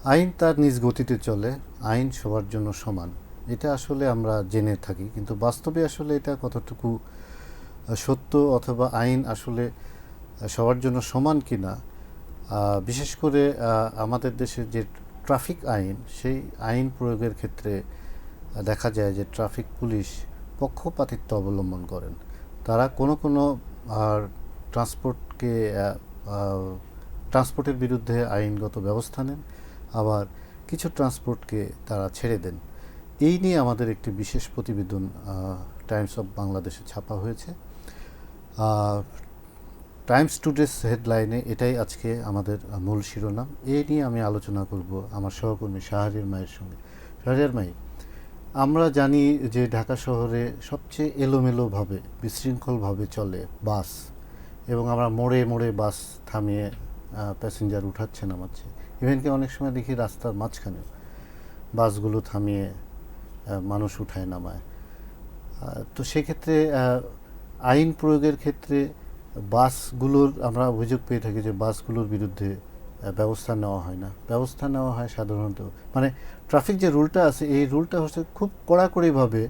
আইন তার নিজ গতিতে চলে, আইন সবার জন্য সমান। এটা আসলে আমরা জেনে থাকি, কিন্তু বাস্তবে আসলে এটা কতটুকু সত্য, অথবা আইন আসলে সবার জন্য সমান কিনা, বিশেষ করে আমাদের দেশের যে ট্রাফিক আইন, সেই আইন প্রয়োগের ক্ষেত্রে দেখা যায় যে ট্রাফিক পুলিশ পক্ষপাতিত্ব অবলম্বন করেন। তারা কোনো কোনো ট্রান্সপোর্টকে ট্রান্সপোর্টের বিরুদ্ধে আইনগত ব্যবস্থা নেন, আবার কিছু ট্রান্সপোর্টকে তারা ছেড়ে দেন। এই নিয়ে আমাদের একটি বিশেষ প্রতিবেদন টাইমস অফ বাংলাদেশে ছাপা হয়েছে। টাইমস টুডেস হেডলাইনে এটাই আজকে আমাদের মূল শিরোনাম। এই নিয়ে আমি আলোচনা করব আমার সহকর্মী শাহরিয়ার মায়ের সঙ্গে। শাহরিয়ার মাই, আমরা জানি যে ঢাকা শহরে সবচেয়ে এলোমেলোভাবে, বিশৃঙ্খলভাবে চলে বাস, এবং আমরা মোড়ে মোড়ে বাস থামিয়ে প্যাসেঞ্জার উঠাচ্ছে নামাচ্ছে। ইভেনকি অনেক সময় দেখি রাস্তার মাঝখানে বাসগুলো থামিয়ে মানুষ উঠায় নামায়। তো সেক্ষেত্রে আইন প্রয়োগের ক্ষেত্রে বাসগুলোর আমরা অভিযোগ পেয়ে থাকি যে বাসগুলোর বিরুদ্ধে ব্যবস্থা নেওয়া হয় না। ব্যবস্থা নেওয়া হয় সাধারণত, মানে ট্রাফিক যে রুলটা আছে, এই রুলটা হচ্ছে খুব কড়াকড়িভাবে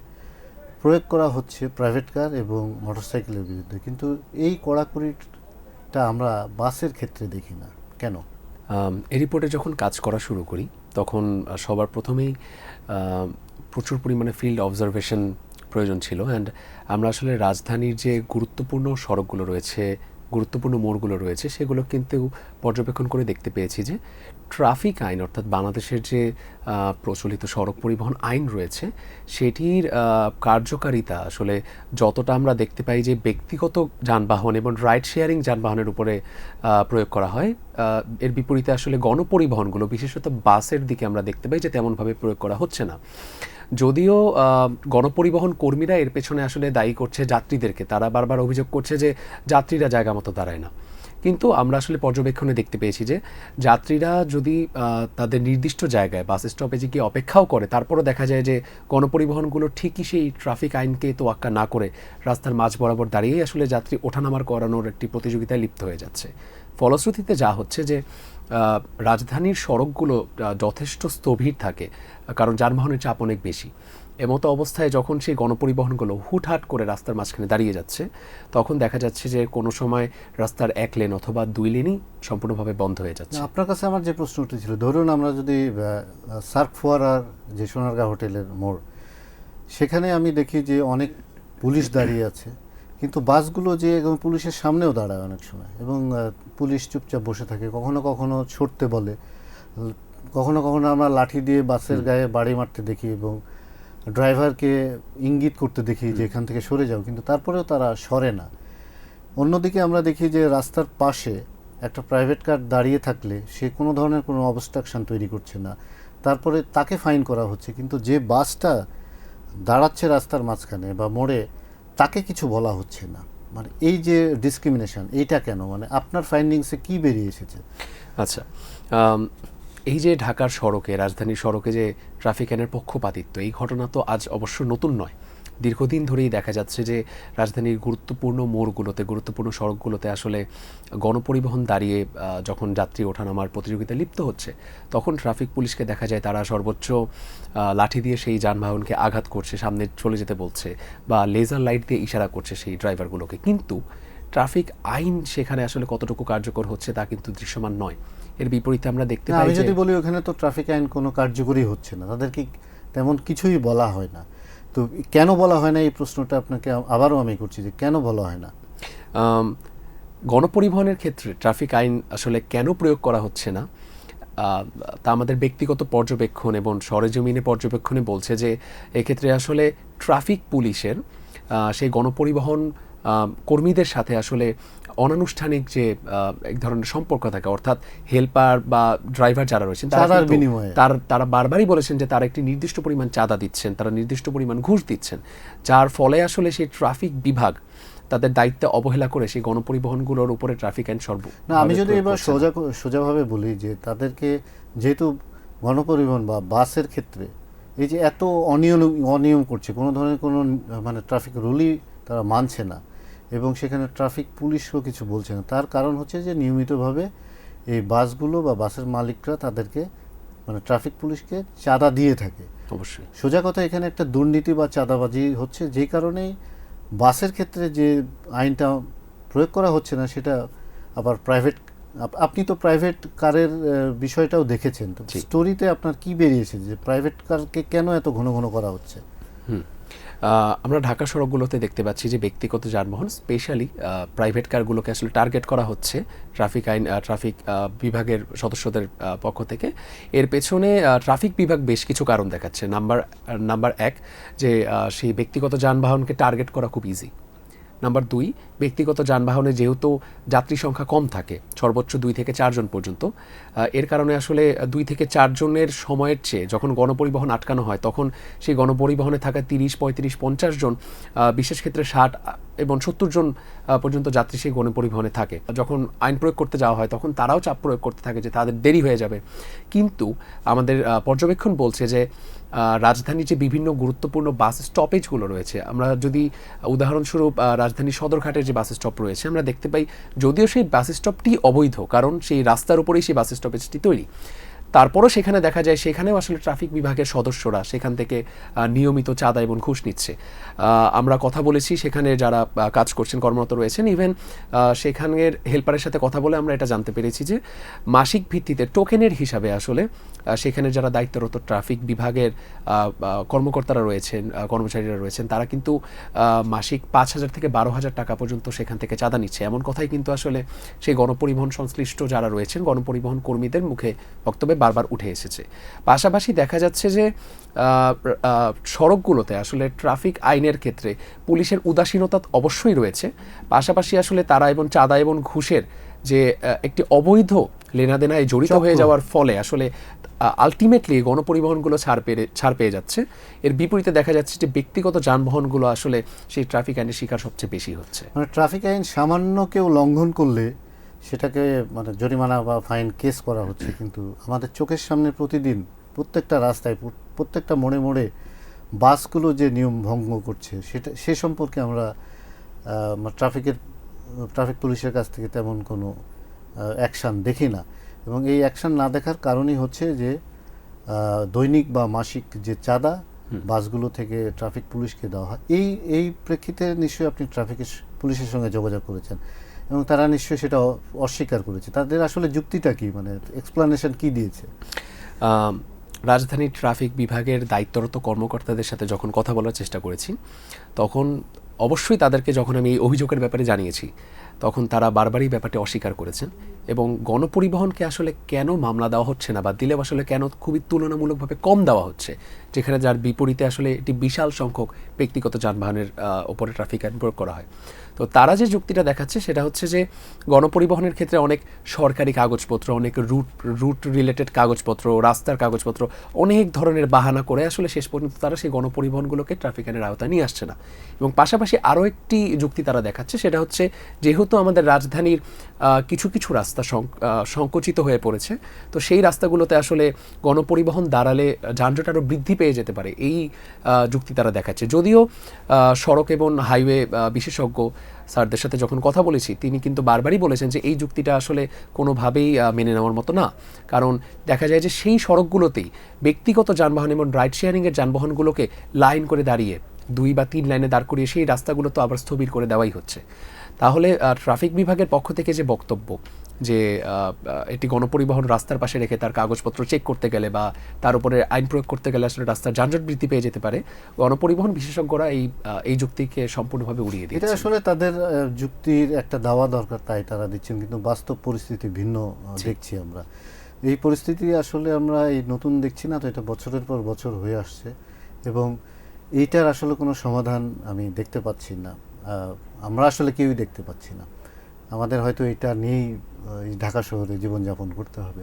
প্রয়োগ করা হচ্ছে প্রাইভেট কার এবং মোটরসাইকেলের বিরুদ্ধে, কিন্তু এই কড়াকড়িটা আমরা বাসের ক্ষেত্রে দেখি না কেন? এই রিপোর্টে যখন কাজ করা শুরু করি তখন সবার প্রথমেই প্রচুর পরিমাণে ফিল্ড অবজারভেশন প্রয়োজন ছিল। অ্যান্ড আমরা আসলে রাজধানীর যে গুরুত্বপূর্ণ সড়কগুলো রয়েছে, গুরুত্বপূর্ণ মোড়গুলো রয়েছে, সেগুলো কিন্তু পর্যবেক্ষণ করে দেখতে পেয়েছি যে ট্রাফিক আইন, অর্থাৎ বাংলাদেশের যে প্রচলিত সড়ক পরিবহন আইন রয়েছে, সেটির কার্যকারিতা আসলে যতটা আমরা দেখতে পাই যে ব্যক্তিগত যানবাহন এবং রাইড শেয়ারিং যানবাহনের উপরে প্রয়োগ করা হয়, এর বিপরীতে আসলে গণপরিবহনগুলো, বিশেষত বাসের দিকে আমরা দেখতে পাই যে তেমনভাবে প্রয়োগ করা হচ্ছে না। যদিও গণপরিবহন কর্মীরা এর পেছনে আসলে দায়ী করছে যাত্রীদেরকে, তারা বারবার অভিযোগ করছে যে যাত্রীরা জায়গা মতো দাঁড়ায় না। কিন্তু আমরা আসলে পর্যবেক্ষণে দেখতে পেয়েছি যে যাত্রীরা যদি তাদের নির্দিষ্ট জায়গায় বাস স্টপেজে গিয়ে অপেক্ষাও করে, তারপরও দেখা যায় যে গণপরিবহনগুলো ঠিকই সেই ট্রাফিক আইনকে তোয়াক্কা না করে রাস্তার মাঝ বরাবর দাঁড়িয়েই আসলে যাত্রী ওঠানামার করানোর একটি প্রতিযোগিতায় লিপ্ত হয়ে যাচ্ছে। ফলশ্রুতিতে যা হচ্ছে যে রাজধানীর সড়কগুলো যথেষ্ট স্থবির থাকে, কারণ যানবাহনের চাপ অনেক বেশি। এমতো অবস্থায় যখন সেই গণপরিবহনগুলো হুটহাট করে রাস্তার মাঝখানে দাঁড়িয়ে যাচ্ছে, তখন দেখা যাচ্ছে যে কোনো সময় রাস্তার এক লেন অথবা দুই লেনই সম্পূর্ণভাবে বন্ধ হয়ে যাচ্ছে। আপনার কাছে আমার যে প্রশ্ন উঠেছিল, ধরুন আমরা যদি সার্ক ফোয়ারার যে সোনারগাঁ হোটেলের মোড়, সেখানে আমি দেখি যে অনেক পুলিশ দাঁড়িয়ে আছে, কিন্তু বাসগুলো যে একদম পুলিশের সামনেও দাঁড়ায় অনেক সময়, এবং পুলিশ চুপচাপ বসে থাকে, কখনো কখনো ছুটতে বলে, কখনো কখনো আমরা লাঠি দিয়ে বাসের গায়ে বাড়ি মারতে দেখি এবং ড্রাইভারকে ইঙ্গিত করতে দেখি যে এখান থেকে সরে যাও, কিন্তু তারপরেও তারা সরে না। অন্যদিকে আমরা দেখি যে রাস্তার পাশে একটা প্রাইভেট কার দাঁড়িয়ে থাকলে সে কোনো ধরনের কোনো অবস্ট্রাকশন তৈরি করছে না, তারপরে তাকে ফাইন করা হচ্ছে, কিন্তু যে বাসটা দাঁড়াচ্ছে রাস্তার মাঝখানে বা মোড়ে, তাকে কিছু বলা হচ্ছে না। মানে এই যে ডিসক্রিমিনেশন, এইটা কেন? মানে আপনার ফাইন্ডিংসে কি বেরিয়ে এসেছে? আচ্ছা, এই যে ঢাকার সড়কে, রাজধানীর সড়কে যে ট্রাফিক আইনের পক্ষপাতিত্ব, এই ঘটনা তো আজ অবশ্য নতুন নয়। দীর্ঘদিন ধরেই দেখা যাচ্ছে যে রাজধানীর গুরুত্বপূর্ণ মোড়গুলোতে, গুরুত্বপূর্ণ সড়কগুলোতে আসলে গণপরিবহন দাঁড়িয়ে যখন যাত্রী ওঠানামার প্রতিযোগিতায় লিপ্ত হচ্ছে, তখন ট্রাফিক পুলিশকে দেখা যায় তারা সর্বোচ্চ লাঠি দিয়ে সেই যানবাহনকে আঘাত করছে, সামনে চলে যেতে বলছে, বা লেজার লাইট দিয়ে ইশারা করছে সেই ড্রাইভারগুলোকে। কিন্তু ট্রাফিক আইন সেখানে আসলে কতটুকু কার্যকর হচ্ছে তা কিন্তু দৃশ্যমান নয়। এর বিপরীতে আমরা দেখতে পাই, আমি যদি বলি ওখানে তো ট্রাফিক আইন কোনো কার্যকরী হচ্ছে না, তাদেরকে তেমন কিছুই বলা হয় না। তো কেন বলা হয় না, এই প্রশ্নটা আপনাকে আবারও আমি করছি যে কেন বলা হয় না? গণপরিবহনের ক্ষেত্রে ট্রাফিক আইন আসলে কেন প্রয়োগ করা হচ্ছে না, তা আমাদের ব্যক্তিগত পর্যবেক্ষণ এবং সরেজমিনে পর্যবেক্ষণে বলছে যে এক্ষেত্রে আসলে ট্রাফিক পুলিশের সেই গণপরিবহন কর্মীদের সাথে আসলে অনানুষ্ঠানিক যে এক ধরনের সম্পর্ক থাকে, অর্থাৎ হেল্পার বা ড্রাইভার যারা রয়েছেন তারা বারবারই বলেছেন যে তারা একটি নির্দিষ্ট পরিমাণ চাঁদা দিচ্ছেন, তারা নির্দিষ্ট পরিমাণ ঘুষ দিচ্ছেন, যার ফলে আসলে সেই ট্রাফিক বিভাগ তাদের দায়িত্বে অবহেলা করে সেই গণপরিবহনগুলোর উপরে ট্রাফিক আইন না, আমি যদি এবার সোজাভাবে বলি যে তাদেরকে, যেহেতু গণপরিবহন বা বাসের ক্ষেত্রে এই যে এত অনিয়ম করছে, কোনো ধরনের কোনো মানে ট্রাফিক রুলই তারা মানছে না, এবং সেখানে ট্রাফিক পুলিশও কিছু বলছে না, তার কারণ হচ্ছে যে নিয়মিতভাবে এই বাসগুলো বা বাসের মালিকরা তাদেরকে মানে ট্রাফিক পুলিশকে চাঁদা দিয়ে থাকে। অবশ্যই সোজা কথা, এখানে একটা দুর্নীতি বা চাঁদাবাজি হচ্ছে, যেই কারণেই বাসের ক্ষেত্রে যে আইনটা প্রয়োগ করা হচ্ছে না, সেটা আবার প্রাইভেট, আপনি তো প্রাইভেট কারের বিষয়টাও দেখেছেন, তো জি। স্টোরিতে আপনার কি বেরিয়েছে যে প্রাইভেট কারকে কেন এত ঘন ঘন করা হচ্ছে? আমরা ঢাকা সড়কগুলোতে দেখতে পাচ্ছি যে ব্যক্তিগত যানবাহন, স্পেশালি প্রাইভেট কারগুলোকে আসলে টার্গেট করা হচ্ছে ট্রাফিক বিভাগের সদস্যদের পক্ষ থেকে। এর পেছনে ট্রাফিক বিভাগ বেশ কিছু কারণ দেখাচ্ছে। নাম্বার এক, যে সেই ব্যক্তিগত যানবাহনকে টার্গেট করা খুব ইজি। নাম্বার দুই, ব্যক্তিগত যানবাহনে যেহেতু যাত্রী সংখ্যা কম থাকে, সর্বোচ্চ 2 থেকে 4 জন পর্যন্ত, এর কারণে আসলে 2 থেকে 4 জনের সময়ের চেয়ে যখন গণপরিবহন আটকানো হয়, তখন সেই গণপরিবহনে থাকা 30, 35, 50 জন, বিশেষ ক্ষেত্রে 60 এবং 70 জন পর্যন্ত যাত্রী সেই গণপরিবহনে থাকে। যখন আইন প্রয়োগ করতে যাওয়া হয়, তখন তারাও চাপ প্রয়োগ করতে থাকে যে তাদের দেরি হয়ে যাবে। কিন্তু আমাদের পর্যবেক্ষণ বলছে যে রাজধানীর যে বিভিন্ন গুরুত্বপূর্ণ বাস স্টপেজগুলো রয়েছে, আমরা যদি উদাহরণস্বরূপ রাজধানী সদরঘাটের যে বাস স্টপ রয়েছে, আমরা দেখতে পাই যদিও সেই বাস স্টপটি অবৈধ, কারণ সেই রাস্তার উপরেই সেই বাস স্টপেজটি তৈরি, তারপরও সেখানে দেখা যায় সেখানেও আসলে ট্রাফিক বিভাগের সদস্যরা সেখান থেকে নিয়মিত চাঁদা এবং ঘুষ নিচ্ছে। আমরা কথা বলেছি সেখানে যারা কাজ করছেন, কর্মরত রয়েছেন, ইভেন সেখানের হেল্পারের সাথে কথা বলে আমরা এটা জানতে পেরেছি যে মাসিক ভিত্তিতে টোকেনের হিসাবে আসলে সেখানে যারা দায়িত্বরত ট্রাফিক বিভাগের কর্মকর্তারা রয়েছেন, কর্মচারীরা রয়েছেন, তারা কিন্তু মাসিক 5,000 থেকে 12,000 টাকা পর্যন্ত সেখান থেকে চাঁদা নিচ্ছে। এমন কথাই কিন্তু আসলে সেই গণপরিবহন সংশ্লিষ্ট যারা রয়েছেন, গণপরিবহন কর্মীদের মুখে বক্তব্যে বারবার উঠে এসেছে। পাশাপাশি দেখা যাচ্ছে যে সড়কগুলোতে আসলে ট্রাফিক আইনের ক্ষেত্রে পুলিশের উদাসীনতা অবশ্যই রয়েছে। পাশাপাশি আসলে তারা এবং চাঁদা এবং ঘুষের যে একটি অবৈধ লেনাদেনায় জড়িত হয়ে যাওয়ার ফলে আসলে আলটিমেটলি গণপরিবহনগুলো ছাড় পেয়ে যাচ্ছে। এর বিপরীতে দেখা যাচ্ছে যে ব্যক্তিগত যানবাহনগুলো আসলে সেই ট্রাফিক আইনের শিকার সবচেয়ে বেশি হচ্ছে। মানে ট্রাফিক আইন সামান্য কেউ লঙ্ঘন করলে সেটাকে মানে জরিমানা বা ফাইন কেস করা হচ্ছে, কিন্তু আমাদের চোখের সামনে প্রতিদিন প্রত্যেকটা রাস্তায়, প্রত্যেকটা মোড়ে মোড়ে বাসগুলো যে নিয়ম ভঙ্গ করছে, সে সম্পর্কে আমরা ট্রাফিক পুলিশের কাছ থেকে তেমন কোনো অ্যাকশান দেখি না। এবং এই অ্যাকশান না দেখার কারণই হচ্ছে যে দৈনিক বা মাসিক যে চাঁদা বাসগুলো থেকে ট্রাফিক পুলিশকে দেওয়া হয়। এই প্রেক্ষিতে নিশ্চয়ই আপনি পুলিশের সঙ্গে যোগাযোগ করেছেন এবং তারা নিশ্চয়ই সেটা অস্বীকার করেছে। তাদের আসলে যুক্তিটা কি, মানে এক্সপ্লানেশন কি দিয়েছে? রাজধানীর ট্রাফিক বিভাগের দায়িত্বরত কর্মকর্তাদের সাথে যখন কথা বলার চেষ্টা করেছি, তখন অবশ্যই তাদেরকে যখন আমি এই অভিযোগের ব্যাপারে জানিয়েছি, তখন তারা বারবারই ব্যাপারটি অস্বীকার করেছেন। এবং গণপরিবহনকে আসলে কেন মামলা দেওয়া হচ্ছে না, বা দিলেও আসলে কেন খুবই তুলনামূলকভাবে কম দেওয়া হচ্ছে, যেখানে যার বিপরীতে আসলে একটি বিশাল সংখ্যক ব্যক্তিগত যানবাহনের ওপরে ট্রাফিক আইন প্রয়োগ করা হয়। তো তারা যে যুক্তিটা দেখাচ্ছে সেটা হচ্ছে যে গণপরিবহনের ক্ষেত্রে অনেক সরকারি কাগজপত্র, অনেক রুট রিলেটেড কাগজপত্র, রাস্তার কাগজপত্র, অনেক ধরনের বাহানা করে আসলে শেষ পর্যন্ত তারা সেই গণপরিবহনগুলোকে ট্রাফিক আইনের আওতায় নিয়ে আসছে না। এবং পাশাপাশি আরও একটি যুক্তি তারা দেখাচ্ছে, সেটা হচ্ছে যেহেতু আমাদের রাজধানীর কিছু কিছু রাস্তা সংকুচিত হয়ে পড়েছে, তো সেই রাস্তাগুলোতে আসলে গণপরিবহন দাঁড়ালে যানজট আরও বৃদ্ধি পেয়ে যেতে পারে, এই যুক্তি তারা দেখাচ্ছে। যদিও সড়ক এবং হাইওয়ে বিশেষজ্ঞ স্যারদের সাথে যখন কথা বলেছি, তিনি কিন্তু বারবারই বলেছেন যে এই যুক্তিটা আসলে কোনোভাবেই মেনে নেওয়ার মতো না। কারণ দেখা যায় যে সেই সড়কগুলোতেই ব্যক্তিগত যানবাহন এবং রাইড শেয়ারিংয়ের যানবাহনগুলোকে লাইন করে দাঁড়িয়ে 2 বা 3 লাইনে দাঁড় করিয়ে সেই রাস্তাগুলো তো আবার স্থবির করে দেওয়াই হচ্ছে। তাহলে ট্রাফিক বিভাগের পক্ষ থেকে যে বক্তব্য যে এটি গণপরিবহন রাস্তার পাশে রেখে তার কাগজপত্র চেক করতে গেলে বা তার উপরে আইন প্রয়োগ করতে গেলে আসলে রাস্তার যানজট বৃদ্ধি পেয়ে যেতে পারে, গণপরিবহন বিশেষজ্ঞরা এই যুক্তিকে সম্পূর্ণভাবে উড়িয়ে দিয়েছে। এটা আসলে তাদের যুক্তির একটা দাওয়া দরকার, তাই তারা দিচ্ছেন, কিন্তু বাস্তব পরিস্থিতি ভিন্ন দেখছি আমরা। এই পরিস্থিতি আসলে আমরা এই নতুন দেখছি না, তো এটা বছরের পর বছর হয়ে আসছে এবং এইটার আসলে কোনো সমাধান আমি দেখতে পাচ্ছি না। আমরা আসলে কেউই দেখতে পাচ্ছি না। আমাদের হয়তো এটা নিয়েই ঢাকা শহরে জীবনযাপন করতে হবে।